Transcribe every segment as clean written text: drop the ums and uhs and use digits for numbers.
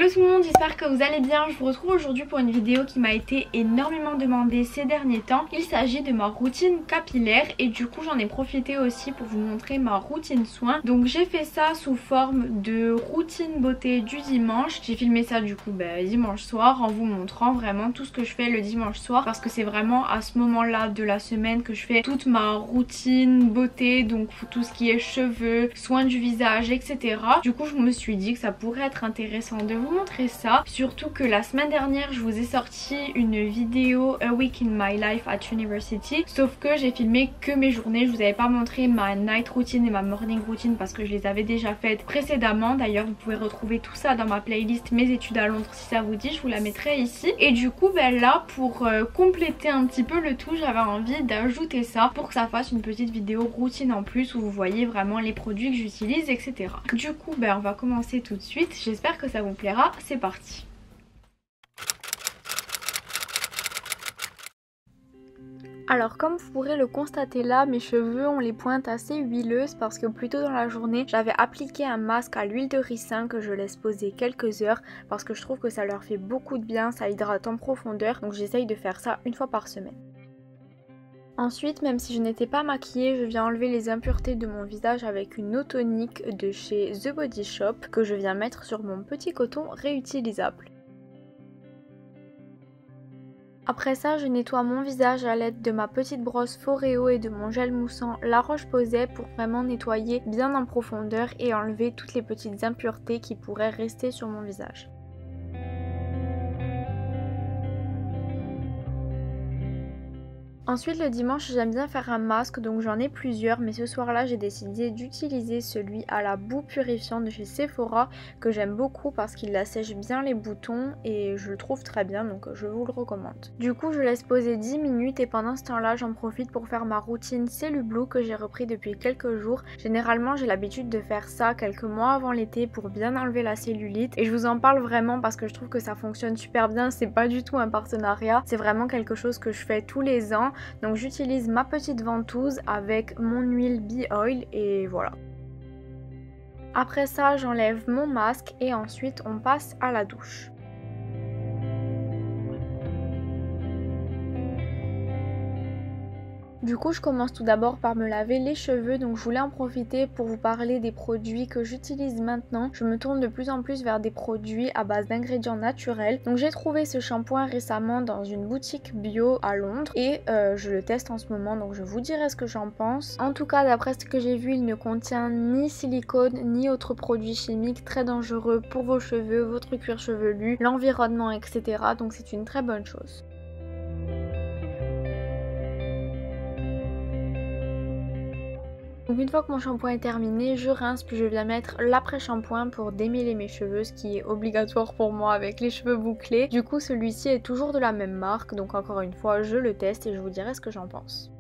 Hello tout le monde, j'espère que vous allez bien. Je vous retrouve aujourd'hui pour une vidéo qui m'a été énormément demandée ces derniers temps. Il s'agit de ma routine capillaire et du coup j'en ai profité aussi pour vous montrer ma routine soin. Donc j'ai fait ça sous forme de routine beauté du dimanche. J'ai filmé ça du coup dimanche soir en vous montrant vraiment tout ce que je fais le dimanche soir, parce que c'est vraiment à ce moment là de la semaine que je fais toute ma routine beauté, donc tout ce qui est cheveux, soins du visage, etc. Du coup je me suis dit que ça pourrait être intéressant de vous montrer ça, surtout que la semaine dernière je vous ai sorti une vidéo A Week in My Life at University, sauf que j'ai filmé que mes journées. Je vous avais pas montré ma night routine et ma morning routine parce que je les avais déjà faites précédemment. D'ailleurs vous pouvez retrouver tout ça dans ma playlist Mes études à Londres si ça vous dit, je vous la mettrai ici. Et du coup là pour compléter un petit peu le tout, j'avais envie d'ajouter ça pour que ça fasse une petite vidéo routine en plus où vous voyez vraiment les produits que j'utilise, etc. Du coup on va commencer tout de suite, j'espère que ça vous plaira. C'est parti. Alors comme vous pourrez le constater là, mes cheveux ont les pointes assez huileuses parce que plus tôt dans la journée j'avais appliqué un masque à l'huile de ricin que je laisse poser quelques heures parce que je trouve que ça leur fait beaucoup de bien, ça hydrate en profondeur, donc j'essaye de faire ça une fois par semaine. Ensuite, même si je n'étais pas maquillée, je viens enlever les impuretés de mon visage avec une eau tonique de chez The Body Shop que je viens mettre sur mon petit coton réutilisable. Après ça, je nettoie mon visage à l'aide de ma petite brosse Foreo et de mon gel moussant La Roche-Posay pour vraiment nettoyer bien en profondeur et enlever toutes les petites impuretés qui pourraient rester sur mon visage. Ensuite le dimanche j'aime bien faire un masque, donc j'en ai plusieurs, mais ce soir là j'ai décidé d'utiliser celui à la boue purifiante de chez Sephora que j'aime beaucoup parce qu'il assèche bien les boutons et je le trouve très bien, donc je vous le recommande. Du coup je laisse poser 10 minutes et pendant ce temps là j'en profite pour faire ma routine Cellublue que j'ai repris depuis quelques jours. Généralement j'ai l'habitude de faire ça quelques mois avant l'été pour bien enlever la cellulite et je vous en parle vraiment parce que je trouve que ça fonctionne super bien. C'est pas du tout un partenariat, c'est vraiment quelque chose que je fais tous les ans. Donc j'utilise ma petite ventouse avec mon huile Bee Oil et voilà. Après ça j'enlève mon masque et ensuite on passe à la douche. Du coup je commence tout d'abord par me laver les cheveux, donc je voulais en profiter pour vous parler des produits que j'utilise maintenant. Je me tourne de plus en plus vers des produits à base d'ingrédients naturels. Donc j'ai trouvé ce shampoing récemment dans une boutique bio à Londres et je le teste en ce moment, donc je vous dirai ce que j'en pense. En tout cas d'après ce que j'ai vu, il ne contient ni silicone ni autres produits chimiques très dangereux pour vos cheveux, votre cuir chevelu, l'environnement, etc. Donc c'est une très bonne chose. Donc une fois que mon shampoing est terminé, je rince puis je viens mettre l'après-shampoing pour démêler mes cheveux, ce qui est obligatoire pour moi avec les cheveux bouclés. Du coup celui-ci est toujours de la même marque, donc encore une fois je le teste et je vous dirai ce que j'en pense.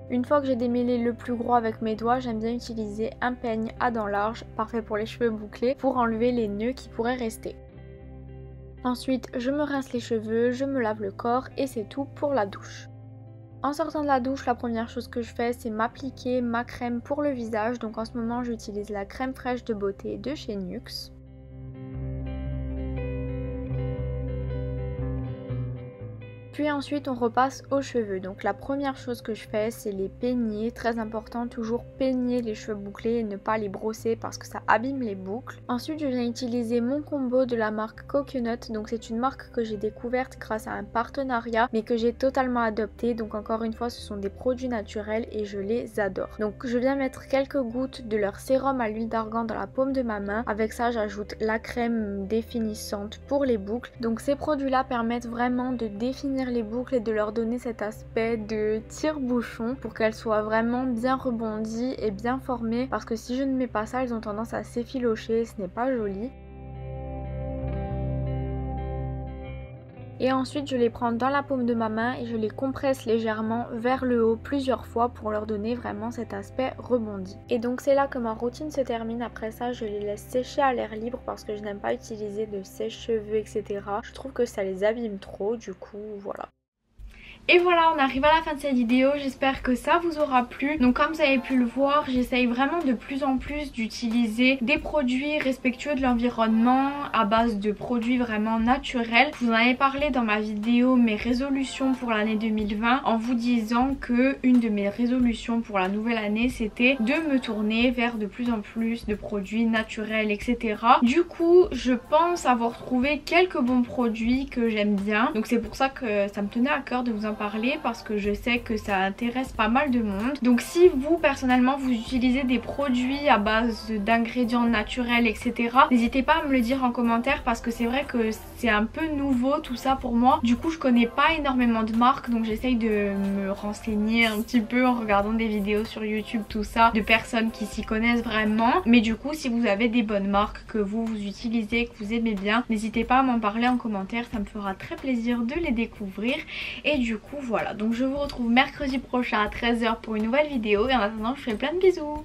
Une fois que j'ai démêlé le plus gros avec mes doigts, j'aime bien utiliser un peigne à dents larges, parfait pour les cheveux bouclés, pour enlever les nœuds qui pourraient rester. Ensuite, je me rince les cheveux, je me lave le corps et c'est tout pour la douche. En sortant de la douche, la première chose que je fais, c'est m'appliquer ma crème pour le visage. Donc en ce moment, j'utilise la crème fraîche de beauté de chez NYX. Puis ensuite on repasse aux cheveux, donc la première chose que je fais c'est les peigner, très important, toujours peigner les cheveux bouclés et ne pas les brosser parce que ça abîme les boucles. Ensuite je viens utiliser mon combo de la marque Coconut, donc c'est une marque que j'ai découverte grâce à un partenariat mais que j'ai totalement adopté, donc encore une fois ce sont des produits naturels et je les adore. Donc je viens mettre quelques gouttes de leur sérum à l'huile d'argan dans la paume de ma main, avec ça j'ajoute la crème définissante pour les boucles, donc ces produits là permettent vraiment de définir les boucles et de leur donner cet aspect de tire-bouchon pour qu'elles soient vraiment bien rebondies et bien formées, parce que si je ne mets pas ça elles ont tendance à s'effilocher, ce n'est pas joli. Et ensuite je les prends dans la paume de ma main et je les compresse légèrement vers le haut plusieurs fois pour leur donner vraiment cet aspect rebondi. Et donc c'est là que ma routine se termine. Après ça je les laisse sécher à l'air libre parce que je n'aime pas utiliser de sèche-cheveux, etc. Je trouve que ça les abîme trop, du coup voilà. Et voilà, on arrive à la fin de cette vidéo, j'espère que ça vous aura plu. Donc comme vous avez pu le voir, j'essaye vraiment de plus en plus d'utiliser des produits respectueux de l'environnement à base de produits vraiment naturels. Je vous en avais parlé dans ma vidéo mes résolutions pour l'année 2020 en vous disant que une de mes résolutions pour la nouvelle année c'était de me tourner vers de plus en plus de produits naturels, etc. Du coup, je pense avoir trouvé quelques bons produits que j'aime bien. Donc c'est pour ça que ça me tenait à cœur de vous en parler parce que je sais que ça intéresse pas mal de monde. Donc si vous personnellement vous utilisez des produits à base d'ingrédients naturels, etc., n'hésitez pas à me le dire en commentaire parce que c'est vrai que c'est un peu nouveau tout ça pour moi. Du coup je connais pas énormément de marques, donc j'essaye de me renseigner un petit peu en regardant des vidéos sur YouTube, tout ça, de personnes qui s'y connaissent vraiment. Mais du coup si vous avez des bonnes marques que vous utilisez, que vous aimez bien, n'hésitez pas à m'en parler en commentaire, ça me fera très plaisir de les découvrir. Et du coup voilà, donc je vous retrouve mercredi prochain à 13 h pour une nouvelle vidéo et en attendant je vous fais plein de bisous.